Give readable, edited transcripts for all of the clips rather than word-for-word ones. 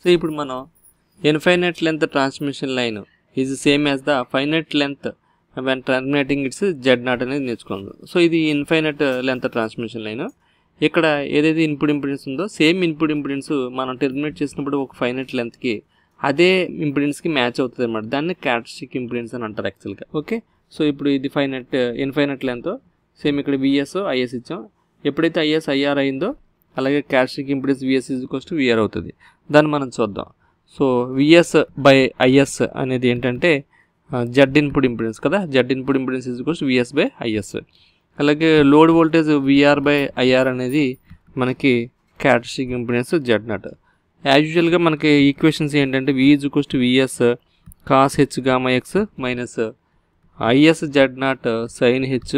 So ఇప్పుడు మనం infinite length transmission line is same as the finite length when terminating it's Z0 అనేది నేర్చుకున్నాం. So ఇది infinite length transmission line. ఇక్కడ ఏదైతే ఇన్పుట్ ఇంపిడెన్స్ ఉందో సేమ్ ఇన్పుట్ ఇంపిడెన్స్ మనం టెర్మినేట్ చేసినప్పుడు ఒక ఫైనైట్ లెంత్కి అదే ఇంపిడెన్స్కి మ్యాచ్ అవుతుంది అన్నమాట. దాన్ని క్యారెక్టరిస్టిక్ ఇంపిడెన్స్ అని అంటారు యాక్చువల్గా. ఓకే, సో ఇప్పుడు ఇది ఇన్ఫైనైట్ లెంత్ సేమ్ ఇక్కడ VS IS ఇచ్చాం. ఎప్పుడైతే IS IR అయిందో అలాగే క్యారెక్టరిస్టిక్ ఇంపిడెన్స్ VS VR అవుతుంది. దాన్ని మనం చూద్దాం. సో VS by IS అనేది ఏంటంటే Z ఇన్పుట్ ఇంపిడెన్స్ కదా, Z input impedance VS by IS. అలాగే load voltage VR by IR అనేది మనకి క్యారెక్టరిస్టిక్ ఇంపిడెన్స్ Z0. యాజువల్గా మనకి ఈక్వేషన్స్ ఏంటంటే V VS cos H gamma X minus IS Z0 sin H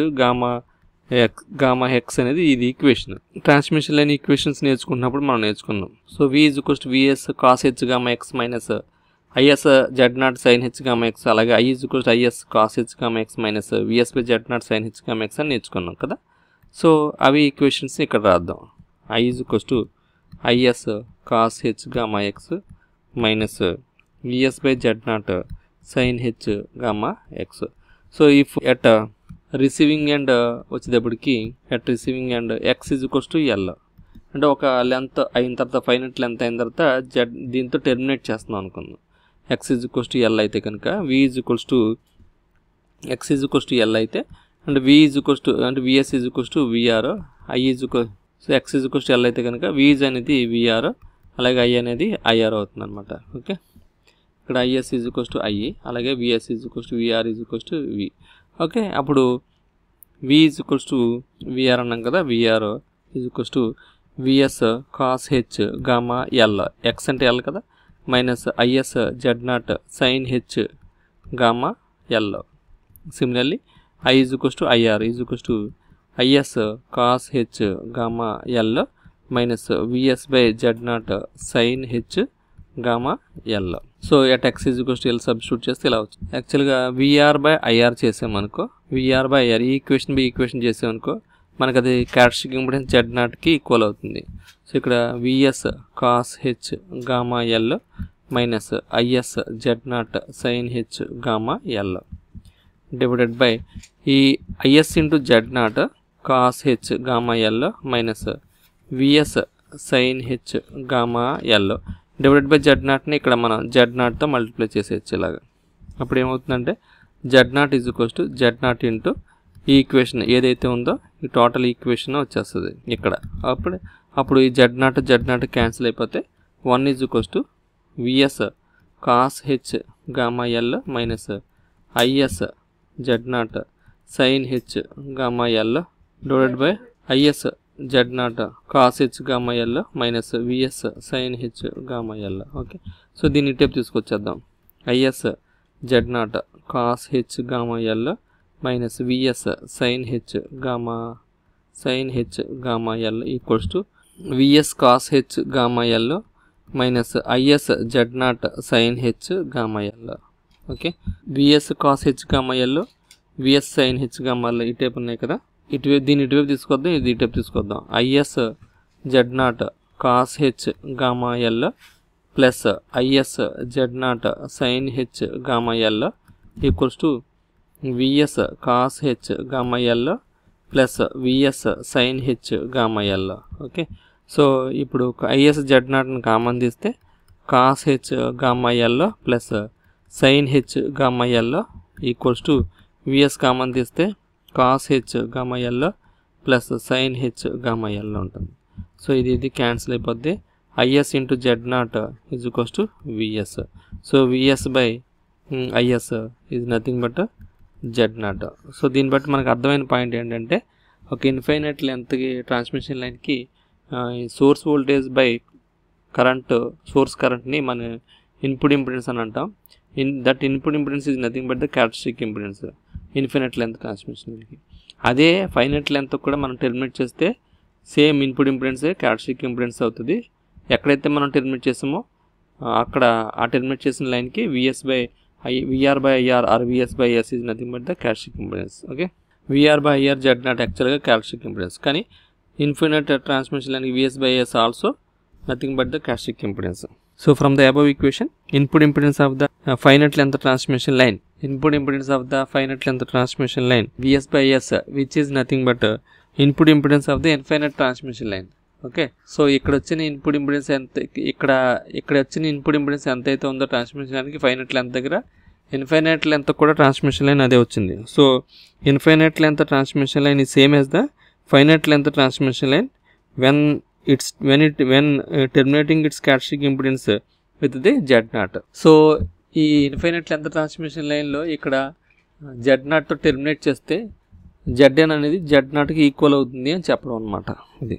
gamma X అనేది ఇది equation. Transmission line equations నేర్చుకున్నప్పుడు మనం నేర్చుకున్నాం. So V VS cos H gamma X minus IS Z0 sin H gamma X అలాగే I IS cos H gamma X minus VS by Z0 sin H gamma X అని నేర్చుకున్నాం కదా. So అవి equations ఇక్కడ రాద్దాం. I IS cos H gamma X minus VS by Z0 sin H gamma X. So if at receiving end వచ్చేటప్పటికి at receiving end X L అంటే ఒక length అయిన తర్వాత ఫైనైట్ లెంత్ అయిన తర్వాత దీంతో టెర్మినేట్ చేస్తున్నాం అనుకుందాం. X L అయితే కనుక X L అయితే అండ్ అంటే VS VR so X L అయితే కనుక V అనేది VR అలాగే I అనేది IR అవుతుంది అనమాట. ఓకే, ఇక్కడ IS I అలాగే VS VR V. ఓకే, అప్పుడు V VR అన్నాం కదా, VR VS cos H gamma L X అంటే L కదా minus IS Z0 sin H gamma L. Similarly I IR IS cos H gamma L minus VS by Z0 sin H gamma L. So at X L substitute చేస్తే ఇలా వచ్చింది. యాక్చువల్గా VR by IR చేసామనుకో, VR by IR ఈ equation by equation చేసామనుకో మనకు అది characteristic impedance Z0కి equal అవుతుంది. So ఇక్కడ VS cos H gamma L minus IS Z0 sin H gamma L divided by ఈ IS into Z0 cos H gamma L minus VS sin H gamma L divided by Z0ని ఇక్కడ మనం Z0తో multiply చేసేయచ్చు ఇలాగా. అప్పుడు ఏమవుతుందంటే Z0 into ఈ equation ఏదైతే ఉందో ఈ టోటల్ ఈక్వేషన్ వచ్చేస్తుంది ఇక్కడ. అప్పుడు ఈ Z0 క్యాన్సిల్ అయిపోతే 1 VS cos H gamma L minus IS Z0 sin H gamma L divided by IS Z0 cos H gamma L minus VS sin H gamma L. Okay, so దీన్ని type తీసుకొచ్చేద్దాం. IS Z0 cos H gamma L minus VS sin H gamma L equals to VS cos H gamma L minus IS Z0 sin H gamma L. Okay, VS cos H gamma L VS sin H gamma L ఈ type ఉన్నాయి కదా, దీన్ని ఇటువైపు తీసుకొద్దాం, ఇది ఇటువైపు తీసుకొద్దాం. IS Z0 cos H gamma L plus IS Z0 sin H gamma L equals to VS cos H gamma L plus VS sin H gamma L. Okay, so ఇప్పుడు IS Z0ని కామన్ తీస్తే cos H gamma L plus sin H gamma L equals to VS common తీస్తే cos H gamma L plus sin H gamma L ఉంటుంది. So ఇది cancel అయిపోద్ది. IS into Z0 is equals to VS. So VS by IS is nothing but Z0. So దీన్ని బట్టి మనకు అర్థమైన point ఏంటంటే ఒక ఇన్ఫైనైట్ లెంత్కి ట్రాన్స్మిషన్ లైన్కి source voltage by current source కరెంట్ని మన ఇన్పుట్ ఇంపిడెన్స్ అని అంటాం. That input impedance is nothing but the characteristic impedance infinite length ట్రాన్స్మిషన్కి. అదే ఫైనైట్ లెంత్ కూడా మనం టెర్మినేట్ చేస్తే సేమ్ ఇన్పుట్ ఇంపిడెన్సే క్యారెక్టరిస్టిక్ ఇంపిడెన్స్ అవుతుంది. ఎక్కడైతే మనం టెర్మినేట్ చేసామో అక్కడ ఆ టెర్మినేట్ చేసిన లైన్కి VR by IR are VS by IS is nothing but the characteristic impedance. Okay, VR by IR Z0 యాక్చువల్గా క్యారెక్టరిస్టిక్ ఇంపిడెన్స్, కానీ ఇన్ఫినైట్ ట్రాన్స్మిషన్ లైన్కి VS by IS also nothing but the characteristic impedance. So from the above equation, input impedance of the finite length transmission line, input impedance of the finite length transmission line Vs by S, which is nothing but input impedance of the infinite transmission line. Okay, so ఇక్కడ వచ్చిన input impedance ఎంత, ఇక్కడ వచ్చిన input impedance ఎంత అయితే ఉందో transmission లైన్కి finite length దగ్గర, ఇన్ఫైనైట్ లెంత్ కూడా ట్రాన్స్మిషన్ లైన్ అదే వచ్చింది. So infinite length transmission line is same as the finite length transmission line when terminating its characteristic impedance with the Z0. So ఈ infinite length transmission లైన్లో ఇక్కడ Z0తో terminate చేస్తే Zn అనేది Z0కి equal అవుతుంది అని చెప్పడం అనమాట. ఇది